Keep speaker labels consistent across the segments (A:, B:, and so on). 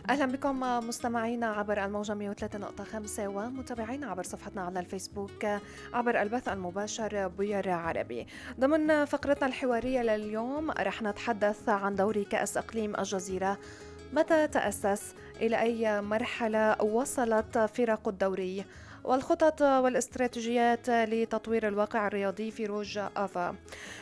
A: أهلا بكم مستمعينا عبر الموجة 103.5 ومتابعينا عبر صفحتنا على الفيسبوك عبر البث المباشر بوير عربي. ضمن فقرتنا الحوارية لليوم رح نتحدث عن دوري كأس إقليم الجزيرة. متى تأسس؟ إلى أي مرحلة وصلت فرق الدوري؟ والخطط والاستراتيجيات لتطوير الواقع الرياضي في روج آفا.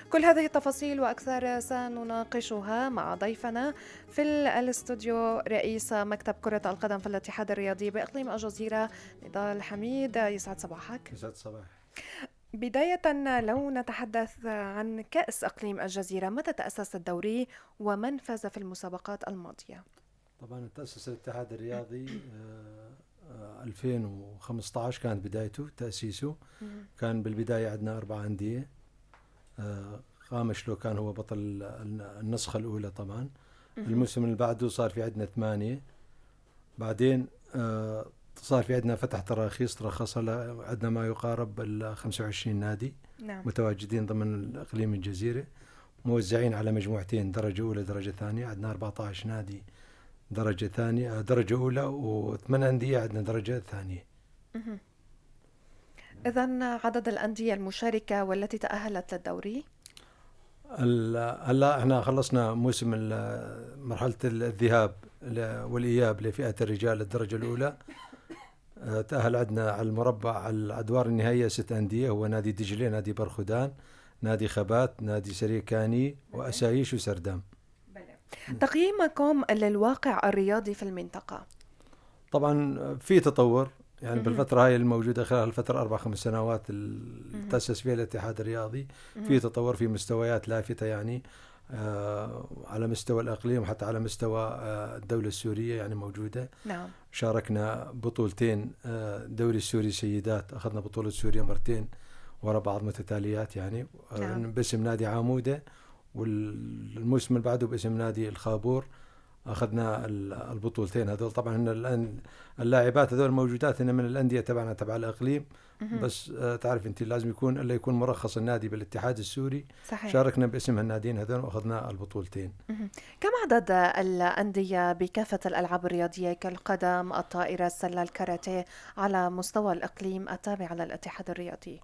A: كل هذه التفاصيل وأكثر سنناقشها مع ضيفنا في الاستوديو رئيس مكتب كرة القدم في الاتحاد الرياضي بإقليم الجزيرة نضال حميد. يسعد صباحك.
B: يسعد صباح.
A: بداية لو نتحدث عن كأس إقليم الجزيرة، متى تأسس الدوري ومن فاز في المسابقات الماضية؟
B: طبعا تأسس الاتحاد الرياضي 2015 كانت بدايته تأسيسه. كان بالبداية عندنا 4 أندية. قامشلو كان هو بطل النسخة الأولى. طبعا الموسم اللي بعده صار في عندنا 8. بعدين صار في عندنا فتح تراخيص ترخص عندنا ما يقارب 25 نادي.
A: نعم.
B: متواجدين ضمن الإقليم الجزيرة، موزعين على مجموعتين، درجة أولى درجة ثانية. عندنا 14 نادي درجة ثانية درجة أولى، و8 أندية عندنا درجة ثانية.
A: إذن عدد الأندية المشاركة والتي تأهلت للدوري؟
B: هلا احنا خلصنا موسم مرحلة الذهاب والإياب لفئة الرجال الدرجة الأولى. تأهل عندنا على المربع على الأدوار النهائية 6 أندية، هو نادي دجلة، نادي برخدان، نادي خبات، نادي سريكاني، وأسايش وسردام.
A: تقييمكم للواقع الرياضي في المنطقة؟
B: طبعا في تطور، يعني بالفترة هاي الموجودة خلال الفترة 4-5 سنوات تأسس فيها الاتحاد الرياضي، في تطور، في مستويات لافتة، يعني على مستوى الإقليم وحتى على مستوى الدولة السورية يعني موجودة.
A: نعم.
B: شاركنا بطولتين دوري السوري سيدات، أخذنا بطولة سوريا مرتين وراء بعض متتاليات يعني.
A: نعم.
B: باسم نادي عامودة، والموسم اللي بعده باسم نادي الخابور أخذنا البطولتين هذول. طبعا هن الآن اللاعبات هذول موجودات هن من الأندية تبعنا تبع الإقليم، بس تعرف أنت لازم يكون مرخص النادي بالاتحاد السوري.
A: صحيح.
B: شاركنا باسم الناديين هذول وأخذنا البطولتين.
A: كم عدد الأندية بكافة الألعاب الرياضية كالقدم، الطائرة، السلة، الكاراتيه على مستوى الإقليم التابع للاتحاد الرياضي؟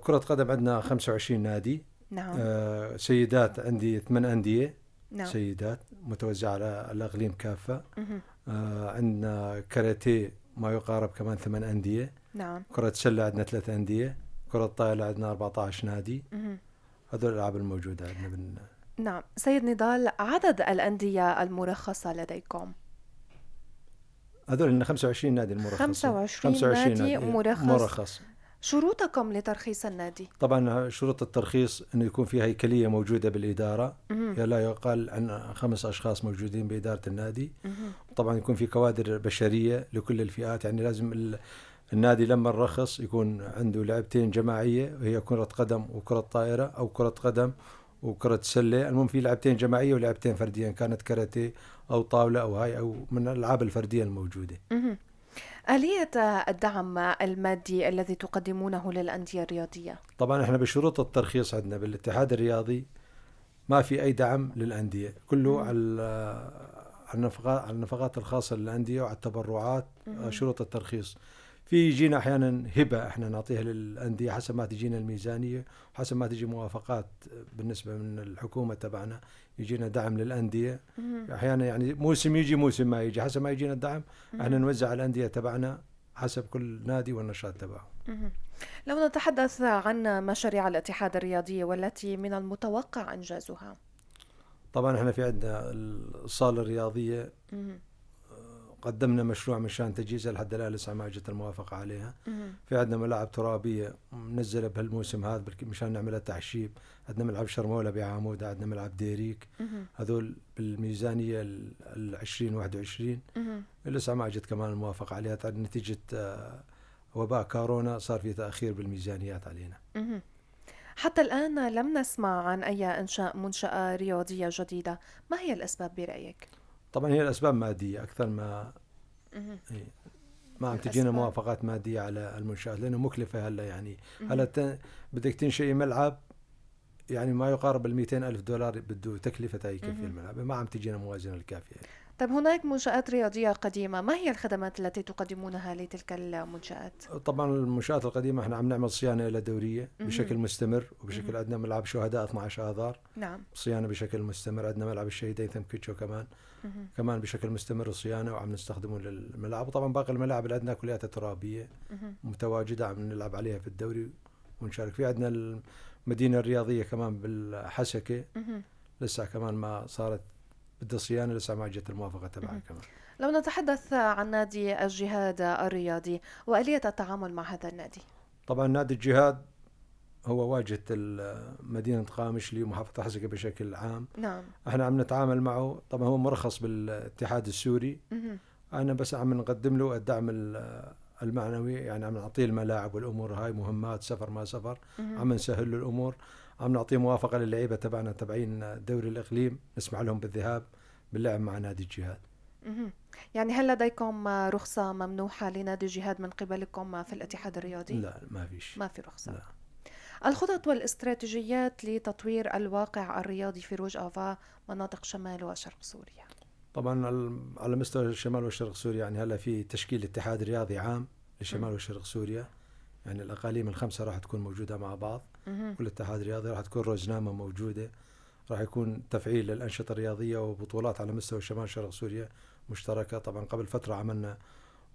B: كرة قدم عندنا 25 نادي.
A: نعم.
B: سيدات عندي 8 أندية.
A: نعم.
B: سيدات متوزعة على الأقليم كافة. عندنا كاراتيه ما يقارب كمان 8 أندية.
A: نعم.
B: كرة سلة عندنا 3 أندية. كرة طائرة عندنا 14 نادي. هذول الألعاب الموجودة عندنا
A: نعم. سيد نضال، عدد الأندية المرخصة لديكم؟
B: هذول لنا 25 نادي المرخص.
A: 25 نادي مرخص. شروطكم لترخيص النادي؟
B: طبعا شروط الترخيص أنه يكون في هيكلية موجودة بالإدارة، لا يقل عن 5 أشخاص موجودين بإدارة النادي. طبعا يكون في كوادر بشرية لكل الفئات، يعني لازم النادي لما الرخص يكون عنده لعبتين جماعية، وهي كرة قدم وكرة طائرة، أو كرة قدم وكرة سلة. المهم في لعبتين جماعية ولعبتين فردية، كانت كاراتيه أو طاولة أو هاي أو من الألعاب الفردية الموجودة.
A: آلية الدعم المادي الذي تقدمونه للأندية الرياضية؟ طبعا
B: احنا بشروط الترخيص عندنا بالاتحاد الرياضي ما في أي دعم للأندية، كله على النفقات الخاصة للأندية وعلى التبرعات. شروط الترخيص في يجينا أحيانا هبة احنا نعطيها للأندية حسب ما تجينا الميزانية وحسب ما تجي موافقات بالنسبة من الحكومة تبعنا، يجينا دعم للأندية. أحيانا يعني موسم يجي موسم ما يجي، حسب ما يجينا الدعم احنا نوزع على الأندية تبعنا حسب كل نادي والنشاط تبعه.
A: لو نتحدث عن مشاريع الاتحاد الرياضي والتي من المتوقع إنجازها؟
B: طبعا احنا في عندنا الصالة الرياضية، قدمنا مشروع مشان تجهيزها لحد الآن لسه ما اجت الموافقة عليها. في عندنا ملاعب ترابية منزلة بهالموسم هذا مشان نعملها تعشيب. عندنا ملعب شرمولة بعامودة، عندنا ملعب ديريك، هذول بالميزانية 2021 لسه ما اجت كمان الموافقة عليها نتيجة وباء كورونا صار في تأخير بالميزانيات علينا.
A: مهم. حتى الآن لم نسمع عن أي إنشاء منشأة رياضية جديدة، ما هي الأسباب برأيك؟
B: طبعا هي الأسباب مادية أكثر ما
A: مهم.
B: إيه، ما عم تجينا
A: الأسباب.
B: موافقات مادية على المنشآت لأنه مكلفة هلا يعني.
A: مهم.
B: هلا بدك تنشئي ملعب يعني ما يقارب $200,000 بده تكلفة هي كيف
A: مهم.
B: الملعب، ما عم تجينا موازنة الكافية.
A: طب هناك منشآت رياضية قديمة، ما هي الخدمات التي تقدمونها لتلك المنشآت؟
B: طبعا المنشآت القديمة احنا عم نعمل صيانة إلى دورية بشكل
A: مهم.
B: مستمر، وبشكل
A: مهم.
B: عندنا ملعب شهداء 12 آذار
A: نعم.
B: صيانة بشكل مستمر، عندنا ملعب الشهيدين ثمكتشو
A: مهم.
B: كمان بشكل مستمر صيانة وعم نستخدمه للملاعب. وطبعا باقي الملاعب اللي عندنا كلها ترابية
A: مهم.
B: متواجدة عم نلعب عليها في الدوري ونشارك في. عندنا المدينة الرياضية كمان بالحسكة
A: مهم.
B: لسه كمان ما صارت، بدها صيانة لسه ما اجت الموافقة تبعها
A: مهم.
B: كمان.
A: لو نتحدث عن نادي الجهاد الرياضي وآلية التعامل مع هذا النادي.
B: طبعا نادي الجهاد هو واجهة مدينة قامشلي ومحافظة حسكة بشكل عام.
A: نعم.
B: احنا عم نتعامل معه، طبعا هو مرخص بالاتحاد السوري.
A: مهم.
B: انا بس عم نقدم له الدعم المعنوي، يعني عم نعطيه الملاعب والامور هاي، مهمات سفر ما سفر
A: مهم.
B: عم نسهل له الامور. عم نعطيه موافقة للعيبة تبعنا تبعين دوري الاقليم نسمح لهم بالذهاب باللعب مع نادي الجهاد.
A: مهم. يعني هل لديكم رخصة ممنوحة لنادي الجهاد من قبلكم في الاتحاد الرياضي؟
B: لا ما فيش.
A: ما في رخصة.
B: لا.
A: الخطط والاستراتيجيات لتطوير الواقع الرياضي في روج آفا مناطق شمال وشرق سوريا.
B: طبعا على مستوى الشمال والشرق سوريا يعني هلا في تشكيل اتحاد رياضي عام
A: مم.
B: لشمال وشرق سوريا، يعني الاقاليم الخمسه راح تكون موجوده مع بعض.
A: مهم.
B: كل اتحاد رياضي راح تكون روزنامه موجوده، راح يكون تفعيل للانشطه الرياضيه وبطولات على مستوى شمال شرق سوريا مشتركه. طبعا قبل فتره عملنا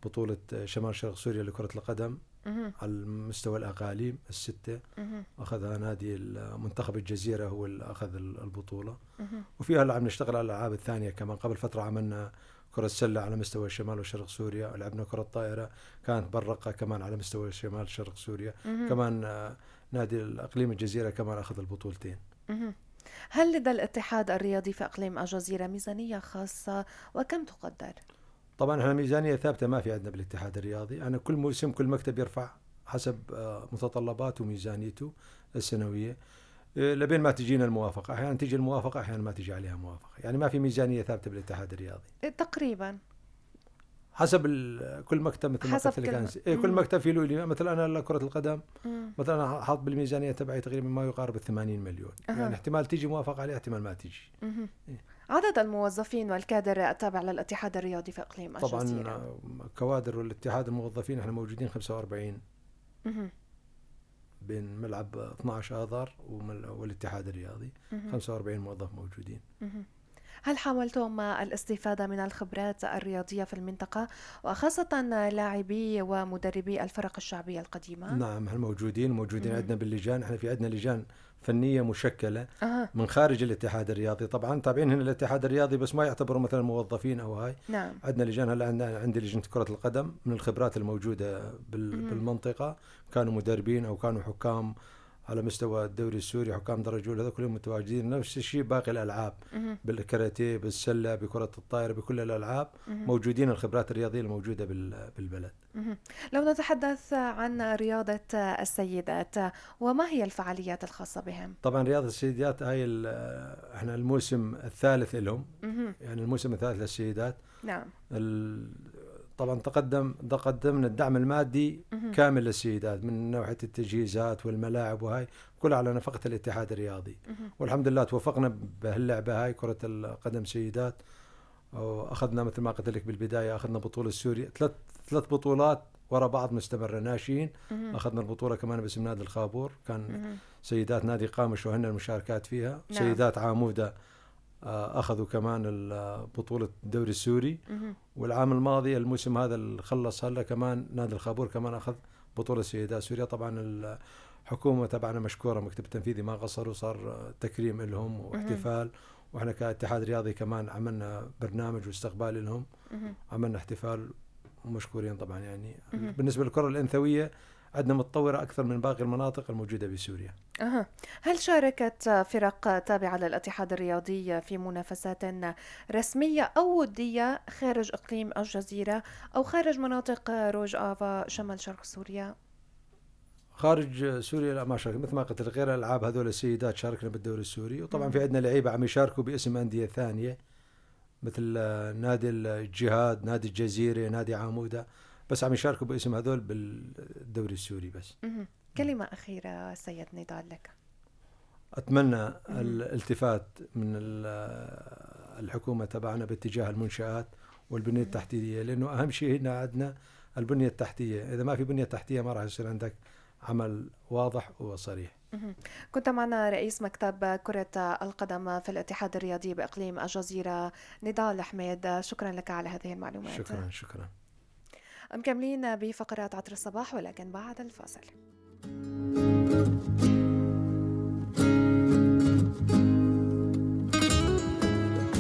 B: بطوله شمال شرق سوريا لكره القدم
A: مهم.
B: على مستوى الاقاليم السته،
A: مهم.
B: اخذها نادي منتخب الجزيره هو اللي اخذ البطوله.
A: مهم.
B: وفيها هلا عم نشتغل على الالعاب الثانيه كمان. قبل فتره عملنا كرة سلة على مستوى الشمال وشرق سوريا، ولعبنا كرة طائرة كانت برقة كمان على مستوى الشمال شرق سوريا.
A: مهم.
B: كمان نادي الأقليم الجزيرة كمان أخذ البطولتين.
A: مهم. هل لدى الاتحاد الرياضي في إقليم الجزيرة ميزانية خاصة وكم تقدر؟
B: طبعا احنا ميزانية ثابتة ما في عندنا بالاتحاد الرياضي. أنا كل موسم كل مكتب يرفع حسب متطلباته وميزانيته السنوية لبين ما تجينا الموافقة. أحيانا تيجي الموافقة أحيانا ما تيجي عليها موافقة، يعني ما في ميزانية ثابتة بالاتحاد الرياضي.
A: تقريبا
B: حسب كل مكتب مثل ما
A: حسب
B: قلت لك
A: كل
B: كل مكتب في له مثلا انا لكرة القدم
A: مم.
B: مثلا أنا حاط بالميزانية تبعي تقريبا ما يقارب 80 مليون. يعني احتمال تيجي موافقة عليها احتمال ما تيجي.
A: مهم.
B: إيه.
A: عدد الموظفين والكادر التابع للاتحاد الرياضي في إقليم
B: طبعا
A: الجزيرة.
B: كوادر والاتحاد الموظفين احنا موجودين 45
A: مهم.
B: بين ملعب 12 آذار والاتحاد الرياضي.
A: مهم.
B: 45 موظف موجودين.
A: مهم. هل حاولتم الاستفادة من الخبرات الرياضية في المنطقة وخاصة لاعبي ومدربي الفرق الشعبية القديمة؟
B: نعم احنا موجودين
A: مهم.
B: عندنا باللجان. احنا في عندنا لجان فنية مشكلة
A: أها.
B: من خارج الاتحاد الرياضي. طبعا تابعين هنا الاتحاد الرياضي بس ما يعتبروا مثلا موظفين او هاي.
A: نعم.
B: عندنا لجان هلا عندي لجنة كرة القدم من الخبرات الموجودة
A: مهم.
B: بالمنطقة، كانوا مدربين او كانوا حكام على مستوى الدوري السوري، حكام درجة أولى، هذول كلهم متواجدين. نفس الشيء باقي الالعاب
A: مهم.
B: بالكاراتيه بالسلة بكرة الطائرة بكل الالعاب
A: مهم.
B: موجودين الخبرات الرياضية الموجودة بالبلد.
A: مهم. لو نتحدث عن رياضة السيدات وما هي الفعاليات الخاصة بهم؟
B: طبعا رياضة السيدات هاي احنا الموسم الثالث لهم،
A: مهم.
B: يعني الموسم الثالث للسيدات.
A: نعم.
B: طبعا قدمنا الدعم المادي
A: مهم.
B: كامل للسيدات من نوعية التجهيزات والملاعب وهاي كلها على نفقة الاتحاد الرياضي.
A: مهم.
B: والحمد لله توفقنا بهاللعبة هاي كرة القدم سيدات. وأخذنا مثل ما قلت لك بالبداية أخذنا بطولة سوريا ثلاث بطولات ورا بعض مستمرة ناشئين.
A: مهم.
B: أخذنا البطولة كمان باسم نادي الخابور، كان
A: مهم.
B: سيدات نادي قامش وهن المشاركات فيها.
A: نعم.
B: سيدات عامودة أخذوا كمان بطولة الدوري السوري.
A: مهم.
B: والعام الماضي الموسم هذا اللي خلص هلا كمان نادي الخابور كمان أخذ بطولة سيدات سوريا. طبعا الحكومة تبعنا مشكورة، مكتب التنفيذي ما قصروا، صار تكريم لهم واحتفال. واحنا كاتحاد رياضي كمان عملنا برنامج واستقبال لهم،
A: مهم.
B: عملنا احتفال ومشكورين طبعا. يعني
A: مهم.
B: بالنسبة للكرة الأنثوية عندنا متطورة أكثر من باقي المناطق الموجودة بسوريا.
A: أها. هل شاركت فرق تابعة للاتحاد الرياضي في منافسات رسمية أو ودية خارج إقليم الجزيرة أو خارج مناطق روج آفا شمال شرق سوريا؟
B: خارج سوريا لا ما شارك، مثل ما قلت لك غير الألعاب هذول السيدات شاركنا بالدوري السوري، وطبعا في
A: مهم.
B: عندنا لعيبة عم يشاركوا باسم أندية ثانية مثل نادي الجهاد، نادي الجزيرة، نادي عامودة، بس عم يشاركوا باسم هذول بالدوري السوري بس.
A: مهم. كلمة أخيرة سيد نضال لك.
B: أتمنى
A: مهم.
B: الالتفات من الحكومة تبعنا باتجاه المنشآت والبنية
A: مهم.
B: التحتية، لأنه أهم شيء هنا عندنا البنية التحتية. إذا ما في بنية تحتية ما راح يصير عندك عمل واضح وصريح.
A: مهم. كنت معنا رئيس مكتب كرة القدم في الاتحاد الرياضي بإقليم الجزيرة نضال حميد، شكرا لك على هذه المعلومات.
B: شكرا شكرا.
A: مكملين بفقرات عطر الصباح ولكن بعد الفاصل.